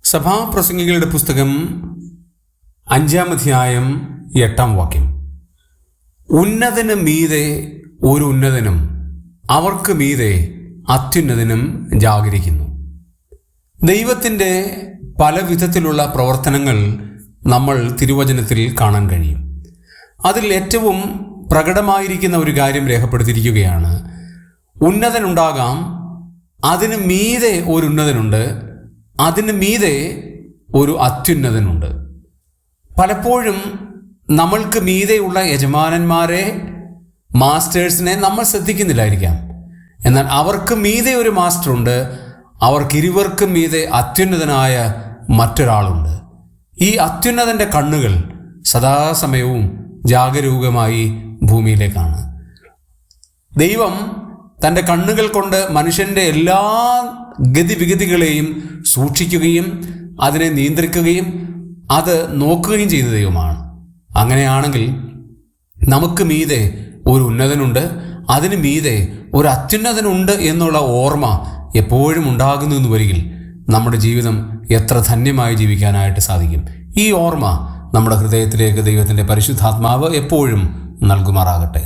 സഭാപ്രസംഗികളുടെ പുസ്തകം 5-ാം അധ്യായം 8-ാം വാക്യം. ഉന്നതന് മീതെ ഒരു ഉന്നതനും അവർക്ക് മീതെ അത്യുന്നതനും ജാഗരിക്കുന്നു. ദൈവത്തിൻ്റെ പല വിധത്തിലുള്ള പ്രവർത്തനങ്ങൾ നമ്മൾ തിരുവചനത്തിൽ കാണാൻ കഴിയും. അതിൽ ഏറ്റവും പ്രകടമായിരിക്കുന്ന ഒരു കാര്യം രേഖപ്പെടുത്തിയിരിക്കുകയാണ്. ഉന്നതനുണ്ടാകാം, അതിന് മീതെ ഒരു ഉന്നതനുണ്ട്, അതിന് മീതെ ഒരു അത്യുന്നതനുണ്ട്. പലപ്പോഴും നമ്മൾക്ക് മീതെയുള്ള യജമാനന്മാരെ, മാസ്റ്റേഴ്സിനെ നമ്മൾ ശ്രദ്ധിക്കുന്നില്ലായിരിക്കാം. എന്നാൽ അവർക്ക് മീതെ ഒരു മാസ്റ്ററുണ്ട്, അവർക്കിരുവർക്കും മീതെ അത്യുന്നതനായ മറ്റൊരാളുണ്ട്. ഈ അത്യുന്നതൻ്റെ കണ്ണുകൾ സദാസമയവും ജാഗരൂകമായി ഭൂമിയിലേക്കാണ്. ദൈവം തൻ്റെ കണ്ണുകൾ കൊണ്ട് മനുഷ്യൻ്റെ എല്ലാ ഗതിവിഗതികളെയും സൂക്ഷിക്കുകയും അതിനെ നിയന്ത്രിക്കുകയും അത് നോക്കുകയും ചെയ്ത ദൈവമാണ്. അങ്ങനെയാണെങ്കിൽ നമുക്ക് മീതെ ഒരു ഉന്നതനുണ്ട്, അതിന് മീതെ ഒരു അത്യുന്നതനുണ്ട് എന്നുള്ള ഓർമ്മ എപ്പോഴും ഉണ്ടാകുന്നു എന്ന് വരികിൽ നമ്മുടെ ജീവിതം എത്ര ധന്യമായി ജീവിക്കാനായിട്ട് സാധിക്കും. ഈ ഓർമ്മ നമ്മുടെ ഹൃദയത്തിലേക്ക് ദൈവത്തിൻ്റെ പരിശുദ്ധാത്മാവ് എപ്പോഴും നൽകുമാറാകട്ടെ.